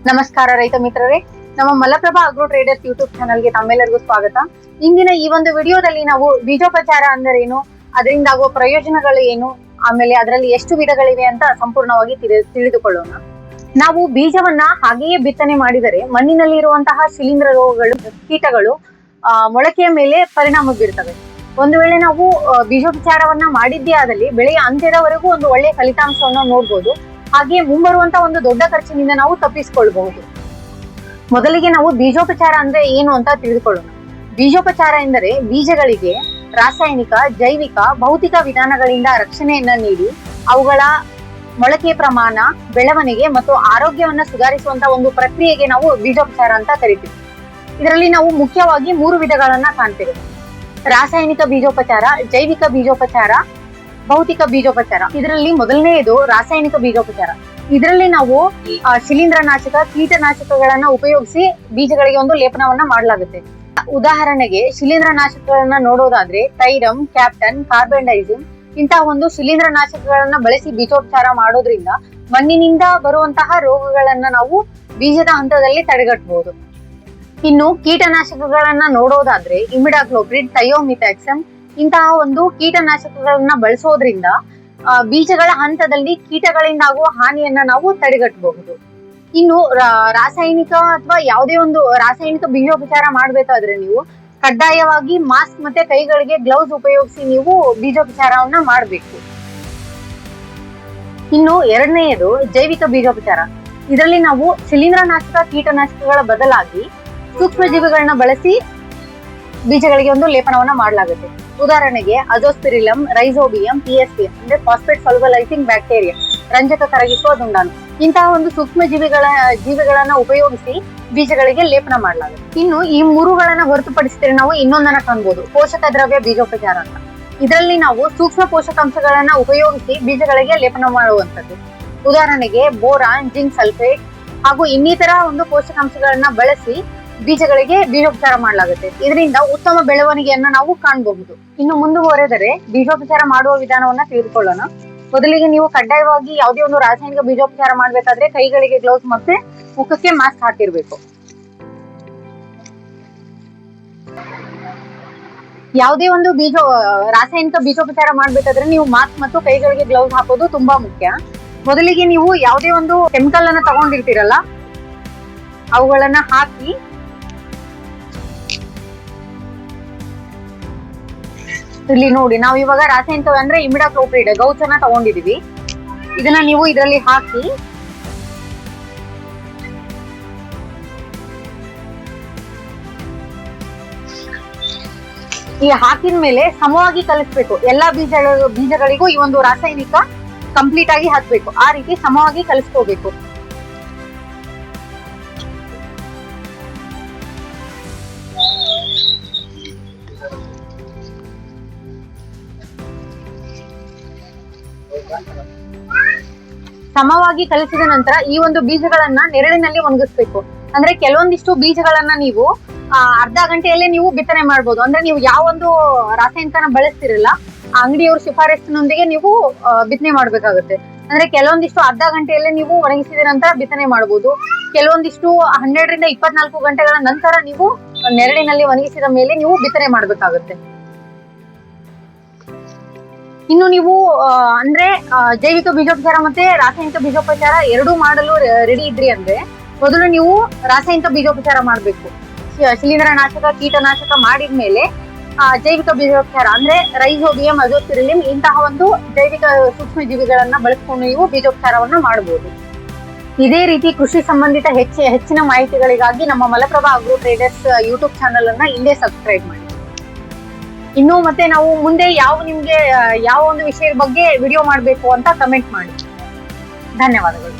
ನಮಸ್ಕಾರ ರೈತ ಮಿತ್ರರೇ, ನಮ್ಮ ಮಲಪ್ರಭಾ ಅಗ್ರೋ ಟ್ರೇಡರ್ಸ್ ಯೂಟ್ಯೂಬ್ ಚಾನಲ್ಗೆ ತಮ್ಮೆಲ್ಲರಿಗೂ ಸ್ವಾಗತ. ಇಂದಿನ ಈ ಒಂದು ವಿಡಿಯೋದಲ್ಲಿ ನಾವು ಬೀಜೋಪಚಾರ ಅಂದರೇನು, ಅದರಿಂದ ಆಗುವ ಪ್ರಯೋಜನಗಳು ಏನು, ಆಮೇಲೆ ಅದರಲ್ಲಿ ಎಷ್ಟು ವಿಧಗಳಿವೆ ಅಂತ ಸಂಪೂರ್ಣವಾಗಿ ತಿಳಿದುಕೊಳ್ಳೋಣ. ನಾವು ಬೀಜವನ್ನ ಹಾಗೆಯೇ ಬಿತ್ತನೆ ಮಾಡಿದರೆ ಮಣ್ಣಿನಲ್ಲಿ ಇರುವಂತಹ ಶಿಲೀಂಧ್ರ ರೋಗಗಳು, ಕೀಟಗಳು ಮೊಳಕೆಯ ಮೇಲೆ ಪರಿಣಾಮ ಬೀರ್ತವೆ. ಒಂದು ವೇಳೆ ನಾವು ಬೀಜೋಪಚಾರವನ್ನ ಮಾಡಿದ್ದೇ ಆದಲ್ಲಿ ಬೆಳೆಯ ಅಂತ್ಯದವರೆಗೂ ಒಂದು ಒಳ್ಳೆಯ ಫಲಿತಾಂಶವನ್ನು ನೋಡ್ಬೋದು. ಹಾಗೆ ಮುಂಬರುವಂತ ಒಂದು ದೊಡ್ಡ ಖರ್ಚಿನಿಂದ ನಾವು ತಪ್ಪಿಸಿಕೊಳ್ಬಹುದು. ಮೊದಲಿಗೆ ನಾವು ಬೀಜೋಪಚಾರ ಅಂದ್ರೆ ಏನು ಅಂತ ತಿಳಿದುಕೊಳ್ಳೋಣ. ಬೀಜೋಪಚಾರ ಎಂದರೆ ಬೀಜಗಳಿಗೆ ರಾಸಾಯನಿಕ, ಜೈವಿಕ, ಭೌತಿಕ ವಿಧಾನಗಳಿಂದ ರಕ್ಷಣೆಯನ್ನ ನೀಡಿ ಅವುಗಳ ಮೊಳಕೆ ಪ್ರಮಾಣ, ಬೆಳವಣಿಗೆ ಮತ್ತು ಆರೋಗ್ಯವನ್ನ ಸುಧಾರಿಸುವಂತ ಒಂದು ಪ್ರಕ್ರಿಯೆಗೆ ನಾವು ಬೀಜೋಪಚಾರ ಅಂತ ಕರಿತೀವಿ. ಇದರಲ್ಲಿ ನಾವು ಮುಖ್ಯವಾಗಿ 3 ವಿಧಗಳನ್ನ ಕಾಣ್ತೇವೆ: ರಾಸಾಯನಿಕ ಬೀಜೋಪಚಾರ, ಜೈವಿಕ ಬೀಜೋಪಚಾರ, ಭೌತಿಕ ಬೀಜೋಪಚಾರ. ಇದರಲ್ಲಿ ಮೊದಲನೆಯದು ರಾಸಾಯನಿಕ ಬೀಜೋಪಚಾರ. ಇದರಲ್ಲಿ ನಾವು ಶಿಲೀಂಧ್ರನಾಶಕ, ಕೀಟನಾಶಕಗಳನ್ನ ಉಪಯೋಗಿಸಿ ಬೀಜಗಳಿಗೆ ಒಂದು ಲೇಪನವನ್ನ ಮಾಡಲಾಗುತ್ತೆ. ಉದಾಹರಣೆಗೆ ಶಿಲೀಂಧ್ರನಾಶಕಗಳನ್ನ ನೋಡೋದಾದ್ರೆ ಥೈರಮ್, ಕ್ಯಾಪ್ಟನ್, ಕಾರ್ಬೆಂಡೈಸಿಮ್ ಇಂತಹ ಒಂದು ಶಿಲೀಂಧ್ರನಾಶಕಗಳನ್ನ ಬಳಸಿ ಬೀಜೋಪಚಾರ ಮಾಡೋದ್ರಿಂದ ಮಣ್ಣಿನಿಂದ ಬರುವಂತಹ ರೋಗಗಳನ್ನ ನಾವು ಬೀಜದ ಹಂತದಲ್ಲಿ ತಡೆಗಟ್ಟಬಹುದು. ಇನ್ನು ಕೀಟನಾಶಕಗಳನ್ನ ನೋಡೋದಾದ್ರೆ ಇಮಿಡಾಕ್ಲೋಪ್ರಿಡ್, ಥಯೋಮಿಥಾಕ್ಸಮ್ ಇಂತಹ ಒಂದು ಕೀಟನಾಶಕಗಳನ್ನ ಬಳಸೋದ್ರಿಂದ ಬೀಜಗಳ ಹಂತದಲ್ಲಿ ಕೀಟಗಳಿಂದ ಆಗುವ ಹಾನಿಯನ್ನ ನಾವು ತಡೆಗಟ್ಟಬಹುದು. ಇನ್ನು ರಾಸಾಯನಿಕ ಅಥವಾ ಯಾವುದೇ ಒಂದು ರಾಸಾಯನಿಕ ಬೀಜೋಪಚಾರ ಮಾಡ್ಬೇಕಾದ್ರೆ ನೀವು ಕಡ್ಡಾಯವಾಗಿ ಮಾಸ್ಕ್ ಮತ್ತೆ ಕೈಗಳಿಗೆ ಗ್ಲೌಸ್ ಉಪಯೋಗಿಸಿ ನೀವು ಬೀಜೋಪಚಾರವನ್ನ ಮಾಡಬೇಕು. ಇನ್ನು ಎರಡನೆಯದು ಜೈವಿಕ ಬೀಜೋಪಚಾರ. ಇದರಲ್ಲಿ ನಾವು ಶಿಲೀಂಧ್ರನಾಶಕ, ಕೀಟನಾಶಕಗಳ ಬದಲಾಗಿ ಸೂಕ್ಷ್ಮ ಜೀವಿಗಳನ್ನ ಬಳಸಿ ಬೀಜಗಳಿಗೆ ಒಂದು ಲೇಪನವನ್ನ ಮಾಡಲಾಗುತ್ತೆ. ಉದಾಹರಣೆಗೆ ಅಜೋಸ್ಪಿರಿಲಮ್, ರೈಸೋಬಿಯಂ, PSP ಅಂದ್ರೆ ಫಾಸ್ಫೇಟ್ ಸಾಲ್ಯುಬಲೈಸಿಂಗ್ ಬ್ಯಾಕ್ಟೀರಿಯಾ, ರಂಜಕ ಕರಗಿಸುವ ದುಂಡಾಣು ಇಂತಹ ಒಂದು ಸೂಕ್ಷ್ಮ ಜೀವಿಗಳನ್ನ ಉಪಯೋಗಿಸಿ ಬೀಜಗಳಿಗೆ ಲೇಪನ ಮಾಡಲಾಗುತ್ತೆ. ಇನ್ನು ಈ 3ಗಳನ್ನ ಹೊರತುಪಡಿಸಿದ್ರೆ ನಾವು ಇನ್ನೊಂದನ್ನ ಕಾಣ್ಬೋದು, ಪೋಷಕ ದ್ರವ್ಯ ಬೀಜೋಪಚಾರ ಅಂತ. ಇದರಲ್ಲಿ ನಾವು ಸೂಕ್ಷ್ಮ ಪೋಷಕಾಂಶಗಳನ್ನ ಉಪಯೋಗಿಸಿ ಬೀಜಗಳಿಗೆ ಲೇಪನ ಮಾಡುವಂತದ್ದು. ಉದಾಹರಣೆಗೆ ಬೋರಾನ್, ಜಿಂಕ್ ಸಲ್ಫೇಟ್ ಹಾಗೂ ಇನ್ನಿತರ ಒಂದು ಪೋಷಕಾಂಶಗಳನ್ನ ಬಳಸಿ ಬೀಜಗಳಿಗೆ ಬೀಜೋಪಚಾರ ಮಾಡಲಾಗುತ್ತೆ. ಇದರಿಂದ ಉತ್ತಮ ಬೆಳವಣಿಗೆಯನ್ನ ನಾವು ಕಾಣಬಹುದು. ಇನ್ನು ಮುಂದುವರೆದರೆ ಬೀಜೋಪಚಾರ ಮಾಡುವ ವಿಧಾನವನ್ನ ತಿಳಿದುಕೊಳ್ಳೋಣ. ಮೊದಲಿಗೆ ನೀವು ಕಡ್ಡಾಯವಾಗಿ ಯಾವುದೇ ಒಂದು ರಾಸಾಯನಿಕ ಬೀಜೋಪಚಾರ ಮಾಡ್ಬೇಕಾದ್ರೆ ಕೈಗಳಿಗೆ ಗ್ಲೌಸ್ ಮತ್ತೆ ಮುಖಕ್ಕೆ ಮಾಸ್ಕ್ ಹಾಕಿರ್ಬೇಕು. ಯಾವುದೇ ಒಂದು ರಾಸಾಯನಿಕ ಬೀಜೋಪಚಾರ ಮಾಡ್ಬೇಕಾದ್ರೆ ನೀವು ಮಾಸ್ಕ್ ಮತ್ತು ಕೈಗಳಿಗೆ ಗ್ಲೌಸ್ ಹಾಕೋದು ತುಂಬಾ ಮುಖ್ಯ. ಮೊದಲಿಗೆ ನೀವು ಯಾವುದೇ ಒಂದು ಕೆಮಿಕಲ್ ಅನ್ನ ತಗೊಂಡಿರ್ತೀರಲ್ಲ ಅವುಗಳನ್ನ ಹಾಕಿ ಇಲ್ಲಿ ನೋಡಿ, ನಾವು ಇವಾಗ ರಾಸಾಯನಿಕ ಅಂದ್ರೆ ಇಮಿಡಾಕ್ಲೋಪ್ರಿಡ್ ಗೌಚನ್ನ ತಗೊಂಡಿದೀವಿ. ಇದನ್ನ ನೀವು ಇದರಲ್ಲಿ ಹಾಕಿ ಈ ಹಾಕಿದ ಮೇಲೆ ಸಮವಾಗಿ ಕಲಿಸ್ಬೇಕು. ಎಲ್ಲಾ ಬೀಜಗಳಿಗೂ ಈ ಒಂದು ರಾಸಾಯನಿಕ ಕಂಪ್ಲೀಟ್ ಆಗಿ ಹಾಕ್ಬೇಕು. ಆ ರೀತಿ ಸಮವಾಗಿ ಕಲಿಸ್ಕೋಬೇಕು. ಸಮವಾಗಿ ಕಲಿಸಿದ ನಂತರ ಈ ಒಂದು ಬೀಜಗಳನ್ನ ನೆರಳಿನಲ್ಲಿ ಒಣಗಿಸ್ಬೇಕು. ಅಂದ್ರೆ ಕೆಲವೊಂದಿಷ್ಟು ಬೀಜಗಳನ್ನ ನೀವು ಅರ್ಧ ಗಂಟೆಯಲ್ಲೇ ನೀವು ಬಿತ್ತನೆ ಮಾಡ್ಬೋದು. ಅಂದ್ರೆ ನೀವು ಯಾವ ಒಂದು ರಾಸಾಯನಿಕನ ಬಳಸ್ತಿರಲ್ಲ ಆ ಅಂಗಡಿಯವ್ರ ಶಿಫಾರಸ್ಸಿನೊಂದಿಗೆ ನೀವು ಬಿತ್ತನೆ ಮಾಡ್ಬೇಕಾಗುತ್ತೆ. ಅಂದ್ರೆ ಕೆಲವೊಂದಿಷ್ಟು ಅರ್ಧ ಗಂಟೆಯಲ್ಲೇ ನೀವು ಒಣಗಿಸಿದ ನಂತರ ಬಿತ್ತನೆ ಮಾಡಬಹುದು. ಕೆಲವೊಂದಿಷ್ಟು 12 ರಿಂದ 24 ಗಂಟೆಗಳ ನಂತರ ನೀವು ನೆರಳಿನಲ್ಲಿ ಒಣಗಿಸಿದ ಮೇಲೆ ನೀವು ಬಿತ್ತನೆ ಮಾಡ್ಬೇಕಾಗುತ್ತೆ. ಇನ್ನು ನೀವು ಅಂದ್ರೆ ಜೈವಿಕ ಬೀಜೋಪಚಾರ ಮತ್ತೆ ರಾಸಾಯನಿಕ ಬೀಜೋಪಚಾರ ಎರಡೂ ಮಾಡಲು ರೆಡಿ ಇದ್ರಿ ಅಂದ್ರೆ ಮೊದಲು ನೀವು ರಾಸಾಯನಿಕ ಬೀಜೋಪಚಾರ ಮಾಡ್ಬೇಕು. ಶಿಲೀಂಧ್ರನಾಶಕ, ಕೀಟನಾಶಕ ಮಾಡಿದ್ಮೇಲೆ ಜೈವಿಕ ಬೀಜೋಪಚಾರ ಅಂದ್ರೆ ರೈಸೋಬಿಯಂ, ಅಜೋಸ್ಪಿರಿಲಮ್ ಇಂತಹ ಒಂದು ಜೈವಿಕ ಸೂಕ್ಷ್ಮ ಜೀವಿಗಳನ್ನ ಬಳಸ್ಕೊಂಡು ನೀವು ಬೀಜೋಪಚಾರವನ್ನ ಮಾಡಬಹುದು. ಇದೇ ರೀತಿ ಕೃಷಿ ಸಂಬಂಧಿತ ಹೆಚ್ಚಿನ ಮಾಹಿತಿಗಳಿಗಾಗಿ ನಮ್ಮ Malaprabha agro traders YouTube channel ಅನ್ನ ಹಿಂದೆ ಸಬ್ಸ್ಕ್ರೈಬ್ ಮಾಡಿ. ಇನ್ನು ಮತ್ತೆ ನಾವು ಮುಂದೆ ನಿಮ್ಗೆ ಯಾವ ಒಂದು ವಿಷಯದ ಬಗ್ಗೆ ವಿಡಿಯೋ ಮಾಡಬೇಕು ಅಂತ ಕಮೆಂಟ್ ಮಾಡಿ. ಧನ್ಯವಾದಗಳು.